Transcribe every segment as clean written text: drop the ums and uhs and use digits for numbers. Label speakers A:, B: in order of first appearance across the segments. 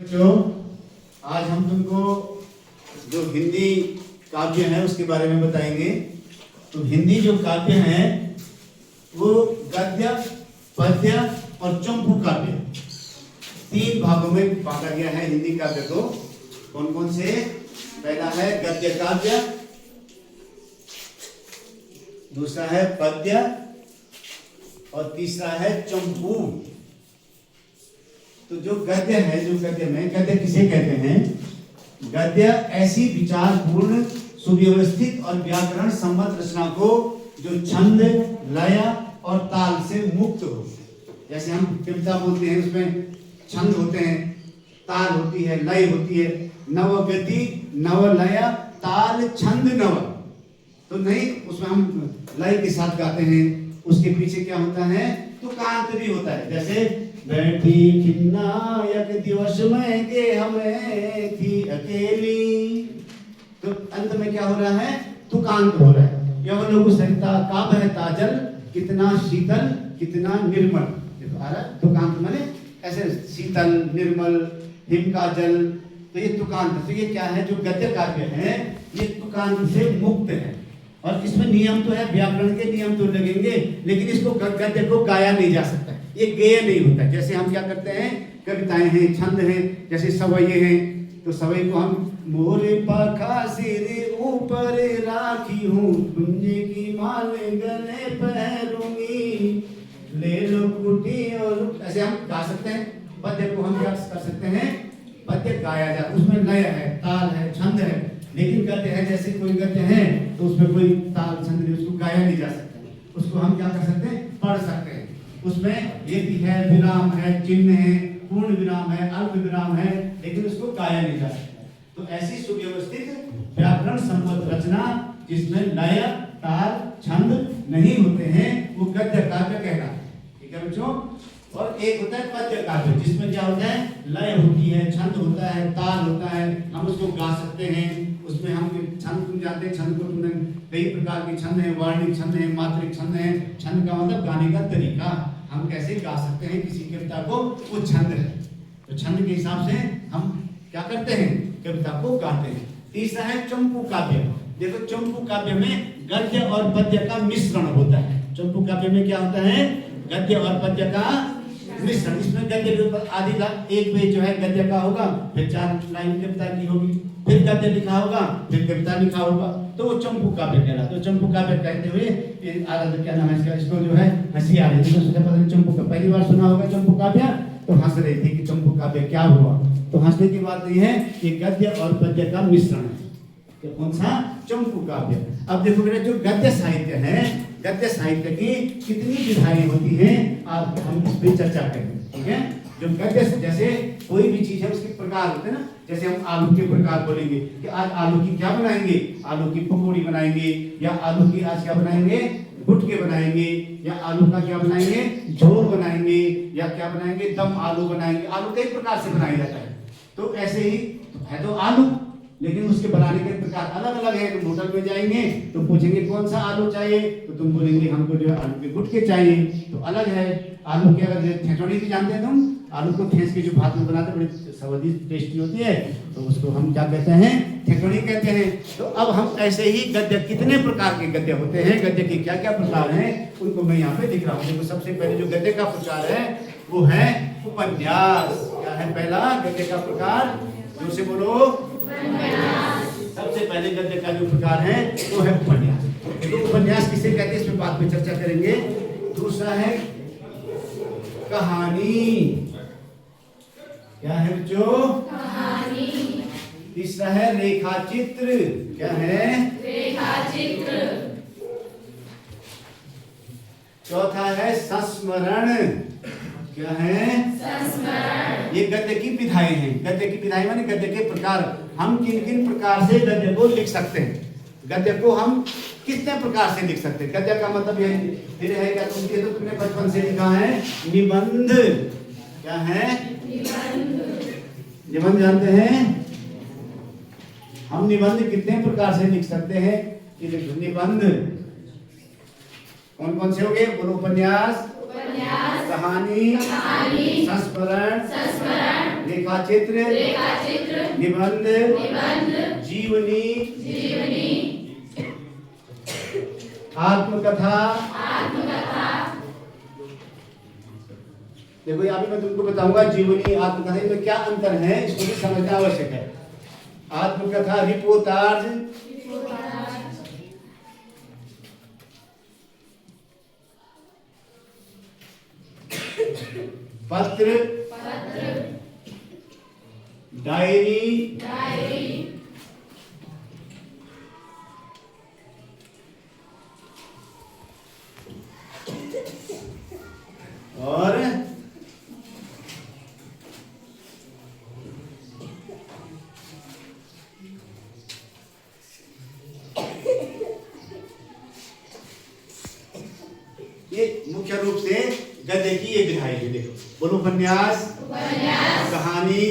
A: तो आज हम तुमको जो हिंदी काव्य है उसके बारे में बताएंगे। तो हिंदी जो काव्य है वो गद्य, पद्य और चंपू काव्य तीन भागों में बांटा गया है हिंदी काव्य को। कौन कौन से? पहला है गद्य काव्य, दूसरा है पद्य और तीसरा है चंपू। तो जो गद्य है, जो गद्य में, गद्य किसे कहते हैं? गद्य ऐसी विचारपूर्ण, सुव्यवस्थित और व्याकरण सम्मत रचना को जो छंद, लय और ताल से मुक्त हो। जैसे हम कविता बोलते हैं, उसमें छंद होते हैं, ताल होती है, लय होती है, नवगति, नवलय, ताल, छंद, नव। तो नहीं, उसमें हम लय के साथ गाते हैं, उसके पीछे क्या होता है? तुकांत भी होता है। जैसे बैठी खिन्नायक दिवस में के हमें थी अकेली, तो अंत में क्या हो रहा है? तुकांत हो रहा है। यह लोग सरिता का बहता जल, कितना शीतल कितना निर्मल। देखो आ रहा है तुकांत, माने ऐसे शीतल निर्मल, हिम का जल। तो ये तुकांत, तो ये क्या है? जो गद्य काव्य है ये तुकांत से मुक्त है। और इसमें नियम तो है, व्याकरण के नियम तो लगेंगे, लेकिन इसको गद्य को गाया नहीं जा सकता, ये गेय नहीं होता। जैसे हम क्या करते हैं, कविताएं हैं, छंद हैं, जैसे सवैये हैं, तो सवैये को हम मोरे पाखा सिर ऊपर राखी हूँ, कुंजे की माल गले पहनूंगी, ले लो कुटी, और ऐसे हम गा सकते हैं। पद्य को हम क्या कर सकते हैं? पद्य गाया जा, उसमें लय है, ताल है, छंद है। लेकिन गद्य है, जैसे कोई गद्य है तो उसमें कोई ताल छंद नहीं, उसको गाया नहीं जा सकता। उसको हम क्या कर सकते हैं? पढ़ सकते हैं। उसमें ये भी है, विराम है, चिन्ह है, पूर्ण विराम है, अल्प विराम है, लेकिन उसको गाया नहीं जा सकता। तो ऐसी सुव्यवस्थित व्याकरण सम्मत रचना जिसमें लय, ताल, छंद नहीं होते हैं, वो गद्य काव्य कहलाता है। ठीक है बच्चों? और एक होता है पद्य काव्य, जिसमें क्या होता है? लय होती है, छंद होता है, ताल होता है, हम उसको गा सकते हैं। उसमें हम छंद, तुम जानते हैं छंद को, तुमने कई प्रकार के छंद हैं, वर्णिक छंद हैं, मात्रिक छंद हैं। छंद का मतलब गाने का तरीका, हम कैसे गा सकते हैं किसी कविता को, वो छंद है। तो छंद के हिसाब से हम क्या करते हैं? कविता को गाते हैं। तीसरा है चंपू काव्य। देखो चंपू काव्य में गद्य और पद्य का मिश्रण होता है। चंपू काव्य में क्या होता है? गद्य और पद्य का मिश्रण। इसमें गद्य के ऊपर आधी एक पेज जो है गद्य का होगा, फिर 4 लाइन कविता की होगी, फिर गद्य लिखा होगा, फिर कविता लिखा होगा, तो वो चंपू काव्य कहलाता है। तो चंपू काव्य कहते हुए आराध क्या नाम है इसका, इसको जो है हंसी आ रही थी, तो सोचा पता नहीं चंपू का पहली बार सुना होगा चंपू काव्य, तो हंस रही थी कि चंपू काव्य क्या हुआ। तो हंसने की बात नहीं है, कि गद्य और पद्य का मिश्रण है। तो कौन सा? चंपू काव्य। अब देखो बेटा, जो गद्य साहित्य है, गद्य साहित्य की कितनी विधाएं होती हैं, आज हम इस पर चर्चा करेंगे। ठीक है? जो गद्य, जैसे कोई भी चीज है उसके प्रकार होते हैं ना। जैसे हम आलू के प्रकार बोलेंगे कि आज आलू की क्या बनाएंगे? आलू की पकौड़ी बनाएंगे, या आलू की आज क्या बनाएंगे? गुटके बनाएंगे, या आलू का क्या बनाएंगे? झोल बनाएंगे, या क्या बनाएंगे? दम आलू बनाएंगे। आलू कई प्रकार से बनाया जाता है। तो ऐसे ही है तो आलू, लेकिन उसके बनाने के प्रकार अलग अलग है। तुम होटल में जाएंगे तो पूछेंगे कौन सा आलू चाहिए, तो तुम बोलेंगे हमको जो है आलू के गुटके चाहिए, तो अलग है। आलू की अगर ठेठोड़ी भी जानते हैं तुम, आलू को ठेस के जो भात में बनाते बड़ी स्वादिष्ट टेस्टी होती है, तो उसको हम क्या कहते हैं? ठेठोड़ी कहते हैं। तो अब हम ऐसे ही गद्य, कितने प्रकार के गद्य होते हैं, गद्य के क्या क्या प्रकार हैं, उनको मैं यहाँ पे दिख रहा हूँ। देखो सबसे पहले जो गद्य का प्रकार है वो है उपन्यास। क्या है पहला गद्य का प्रकार? जोर से बोलो। सबसे पहले गद्य का जो प्रकार है वो है उपन्यास। तो उपन्यास किसे कहते हैं, इसमें बाद में चर्चा करेंगे। दूसरा है कहानी। क्या है बच्चों? कहानी। तीसरा है रेखा चित्र। क्या है? रेखा चित्र। चौथा है संस्मरण। क्या है? संस्मरण। ये गद्य की विधाएं हैं। गद्य की विधाएं माने गद्य के प्रकार, हम किन किन प्रकार से गद्य को लिख सकते हैं, गद्य को हम कितने प्रकार से लिख सकते हैं। गद्य का मतलब ये फिर है क्या, तुमके तो तुमने बचपन से लिखा है निबंध। क्या है? निबंध। निबंध जानते हैं? हम निबंध कितने प्रकार से लिख सकते हैं? कि देखो निबंध कौन कौन से हो गए? बोलो। उपन्यास, कहानी, संस्मरण, रेखा चित्र निबंध जीवनी आत्मकथा। देखो यहाँ पे मैं तुमको बताऊंगा जीवनी आत्मकथा में क्या अंतर है, इसको भी समझना आवश्यक है। आत्मकथा रिपोर्टाज, पत्र, डायरी, और ये मुख्य रूप से गद्य की ये विधाई है। देखो बोलो, उपन्यास, कहानी,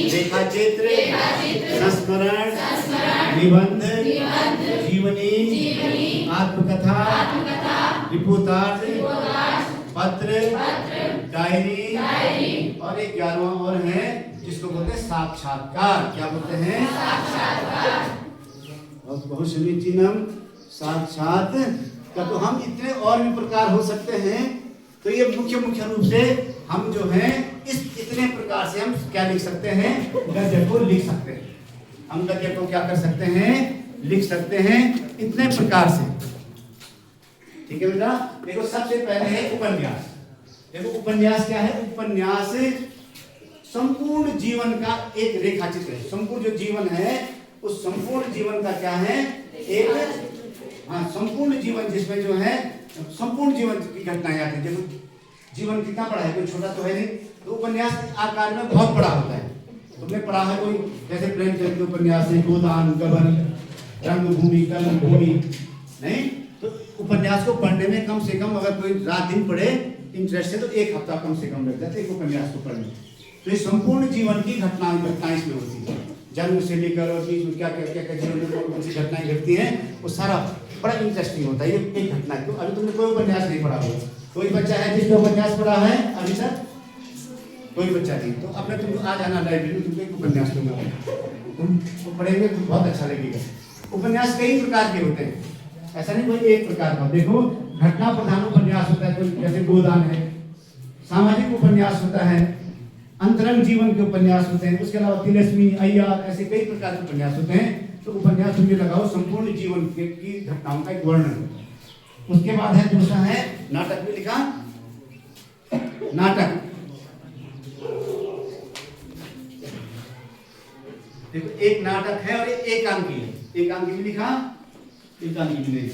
A: रेखा चित्र, संस्मरण, निबंध, जीवनी, आत्मकथा, रिपोर्टाज, पत्र, डायरी, और एक 11वां और है जिसको बोलते हैं साक्षात्कार। क्या बोलते हैं? बहुत समीचीनम, साक्षात का। तो हम इतने और भी प्रकार हो सकते हैं। तो ये मुख्य रूप से हम जो है इस इतने प्रकार से हम क्या लिख सकते हैं, गद्य को लिख सकते हैं। हम गद्य को क्या कर सकते हैं, लिख सकते हैं इतने प्रकार से। ठीक है बेटा। देखो सबसे पहले है उपन्यास। देखो उपन्यास क्या है? उपन्यास संपूर्ण जीवन का एक रेखा चित्र है। संपूर्ण जो जीवन है उस संपूर्ण जीवन का क्या है, एक संपूर्ण जीवन, जिसमें जो है संपूर्ण जीवन की घटनाएं आती हैं। देखो जीवन कितना बड़ा है, कोई छोटा तो है नहीं। तो उपन्यास आकार में बहुत बड़ा होता है। तुमने पढ़ा है कोई, जैसे प्रेमचंद के उपन्यास है गोदान, गबन, रंगभूमि, कर्मभूमि, नहीं? तो उपन्यास को पढ़ने में कम से कम अगर कोई रात दिन पढ़े इंटरेस्ट से, तो 1 हफ्ता कम से कम लग जाता है एक उपन्यास को पढ़ने। तो ये संपूर्ण जीवन की घटनाएं इसमें होती है। जन्म से लेकर और बीच में क्या जीवन में कौन सी घटनाएं घटती हैं, वो सारा बड़ा इंटरेस्टिंग होता है। ये एक घटना है। तो अभी तुमने कोई उपन्यास नहीं पढ़ा होगा, कोई बच्चा है जिसने उपन्यास पढ़ा है अभी तक? कोई बच्चा नहीं। तो अब मैं तुमको आ जाना लाइब्रेरी में, तुमको एक उपन्यास दूंगा, तुम पढ़ेंगे तो बहुत अच्छा लगेगा। उपन्यास कई प्रकार के होते हैं, ऐसा नहीं कोई एक प्रकार का। देखो घटना प्रधान उपन्यास होता है, जैसे गोदान है। सामाजिक उपन्यास होता है, अंतरंग जीवन के उपन्यास होते हैं। उसके अलावा तिलस्मी, अय्यार, ऐसे कई प्रकार के उपन्यास होते हैं। तो उपन्यास में लगाओ संपूर्ण जीवन की घटनाओं का एक वर्णन। उसके बाद है दूसरा है नाटक में लिखा नाटक। देखो एक नाटक है और एक एकांकी है। एकांकी में लिखा, एकांकी में नहीं।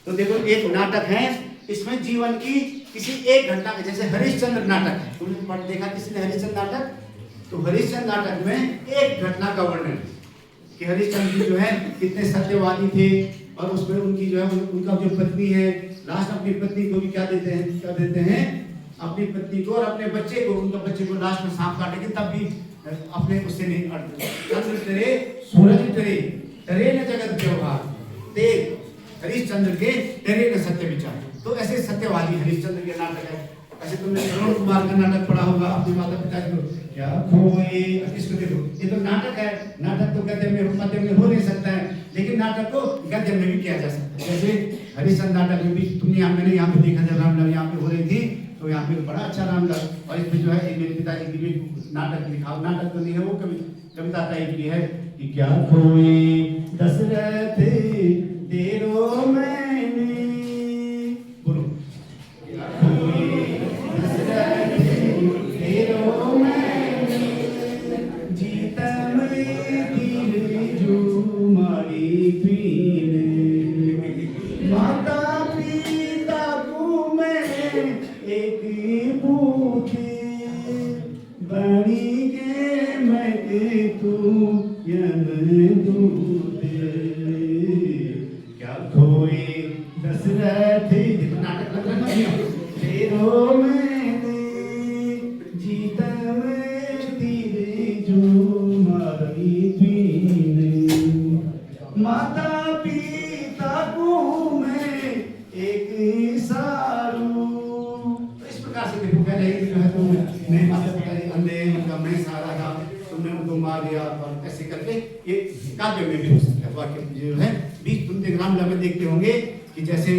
A: तो देखो एक नाटक है, इसमें जीवन की किसी एक घटना का, जैसे हरिश्चंद्र नाटक है। तुमने पढ़ देखा किसी ने हरिश्चंद्र नाटक? तो हरिश्चंद्र नाटक में एक घटना का वर्णन कि हरिश्चंद्र जी जो है कितने सत्यवादी थे, और उसमें उनकी जो है उनका जो पत्नी है, लास्ट अपनी पत्नी को भी क्या देते हैं अपनी पत्नी को और अपने बच्चे को, उनका बच्चे को लास्ट में सांप काटेंगे, तब भी अपने उससे नहीं अड़ते। चंद्र तेरे सूरज तेरे तेरे न जगत व्यवहार ते हरिश्चंद्र के तेरे न सत्य विचार। तो ऐसे सत्यवादी हरिश्चंद्र के नाटक है। ऐसे तुमने श्रवण कुमार का नाटक पढ़ा होगा अपने माता पिता को, क्या खोए इसको देखो, ये तो नाटक है। नाटक तो गद्य में पद्य में हो नहीं सकता है, लेकिन नाटक को गद्य में भी किया जा सकता है। जैसे हरिश्चंद्र नाटक में भी तुमने मैंने यहाँ पे देखा जब रामलीला यहाँ पे हो रही थी, तो यहाँ पे बड़ा अच्छा रामलीला, और इसमें जो है मेरे पिताजी की भी नाटक लिखा। नाटक तो नहीं है, वो कविता टाइप की है कि क्या खोए दशरथ तेरो मैंने, बोलो क्या खोए दशरथ तेरो मैंने, जीतम दिल जो मारी पीने, माता पिता को मैं एक पूछे, बनी के मैं तू यम दूते, क्या खोए दशरथ नाटक लग रहा है तेरो मैंने, जीतम तेरे जो मारी पीने, माता पिता को मैं एक सारू। तो इस प्रकार से देखो, पहले जो है तो नहीं माता पिता अंधे, उनका मैं सारा कुमार या और ऐसे करके ये काव्य में भी हो सकता है। वाक्य जो है 20 रामलीला में देखते होंगे कि जैसे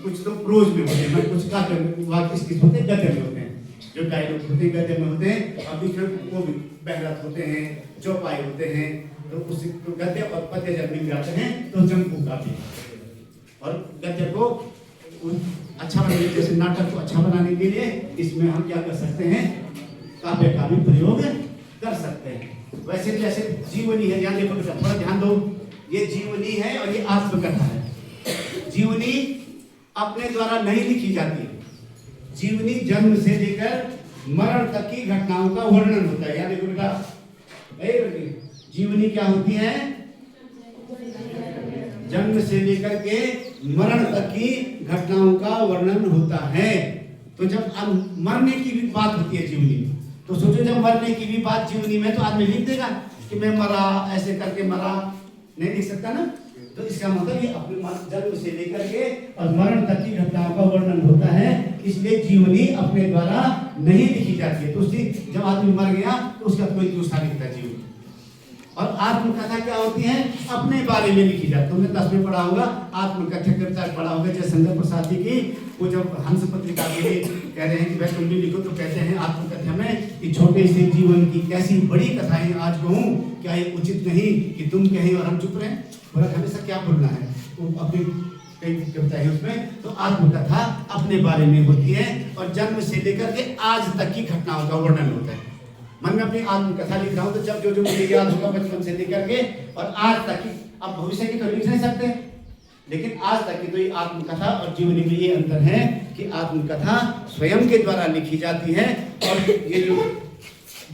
A: कुछ तो प्रोज में होते हैं, कुछ काव्य वाक्य किस होते हैं, गद्य में होते हैं। जो डायलॉग होते हैं गद्य में होते हैं, और बीच में वो भी बहरत होते हैं, चौपाई होते हैं। तो उस गद्य और पद्य जब मिल जाते हैं तो जंगू काव्य। और गद्य को अच्छा बनाने, जैसे नाटक को अच्छा बनाने के लिए इसमें हम क्या कर सकते हैं, काव्य का भी प्रयोग कर सकते हैं। वैसे जैसे जीवनी है, यहाँ देखो बेटा थोड़ा ध्यान दो, ये जीवनी है और ये आत्मकथा है। जीवनी अपने द्वारा नहीं लिखी जाती है। जीवनी जन्म से लेकर मरण तक की घटनाओं का वर्णन होता है। यहाँ देखो बेटा, जीवनी क्या होती है, जन्म से लेकर के मरण तक की घटनाओं का वर्णन होता है। तो जब मरने की भी बात होती है जीवनी में, तो सोचो जब मरने की भी बात जीवनी में, तो आदमी लिख देगा कि मैं मरा, ऐसे करके मरा, नहीं लिख सकता ना। तो इसका मतलब ये अपने जन्म से लेकर के और मरण तक की घटनाओं का वर्णन होता है। इसलिए जीवनी अपने द्वारा नहीं लिखी जाती है। तो उसकी जब आदमी मर गया तो उसका कोई दूसरा लिखता जीवनी। और आत्मकथा क्या होती है, अपने बारे में लिखी जाती है। तुमने 10 में पढ़ा होगा, आत्मकथा कविता पढ़ा होगा। जैसे शंकर प्रसाद जी की वो जब हंस पत्रिका के लिए कह रहे हैं कि भाई तुम भी लिखो, तो कहते हैं आत्मकथा में कि छोटे से जीवन की कैसी बड़ी कथाएं आज कहूं, क्या ये उचित नहीं कि तुम कहें और हम चुप रहें। बोला हमेशा क्या बोलना है, वो अपनी कई कविता है उसमें। तो आत्मकथा अपने बारे में होती है और जन्म से लेकर के आज तक की घटनाओं का वर्णन होता है। मन में अपनी आत्मकथा लिख रहा हूं तो जब जो मुझे याद होगा बचपन से लेकर के और आज तक की, अब भविष्य की तो लिख नहीं सकते, लेकिन आज तक की तो ये आत्मकथा और जीवनी में ये अंतर है कि आत्मकथा स्वयं के द्वारा लिखी जाती है और ये जो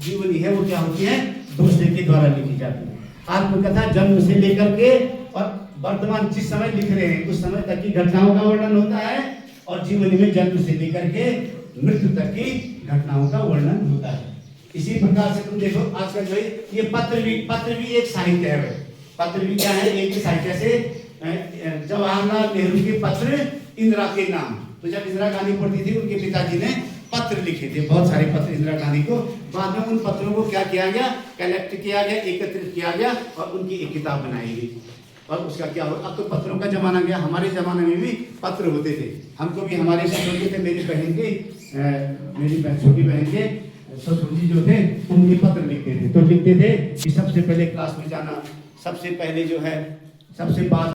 A: जीवनी है वो क्या होती है, दूसरे के द्वारा लिखी जाती है। आत्मकथा जन्म से लेकर के और वर्तमान जिस समय लिख रहे हैं उस समय तक की घटनाओं का वर्णन होता है, और जीवनी में जन्म से लेकर के मृत्यु तक की घटनाओं का वर्णन होता है। इसी प्रकार से तुम देखो आजकल जो है ये पत्र भी एक साहित्य है। पत्र भी क्या है, एक साहित्य से जवाहरलाल नेहरू के पत्र इंदिरा के नाम। तो जब इंदिरा गांधी पढ़ती थी उनके पिताजी ने पत्र लिखे थे, बहुत सारे पत्र इंदिरा गांधी को। बाद में उन पत्रों को क्या किया गया, कलेक्ट किया गया, एकत्रित किया गया और उनकी एक किताब बनाई गई। और उसका क्या हो, अब तो पत्रों का जमाना गया। हमारे जमाने में भी पत्र होते थे, हमको भी हमारे साथ होते थे। मेरी छोटी बहन के ससुर जी जो थे उनके पत्र लिखते थे। तो लिखते थे कि सबसे पहले क्लास में जाना, सबसे पहले जो है सबसे बात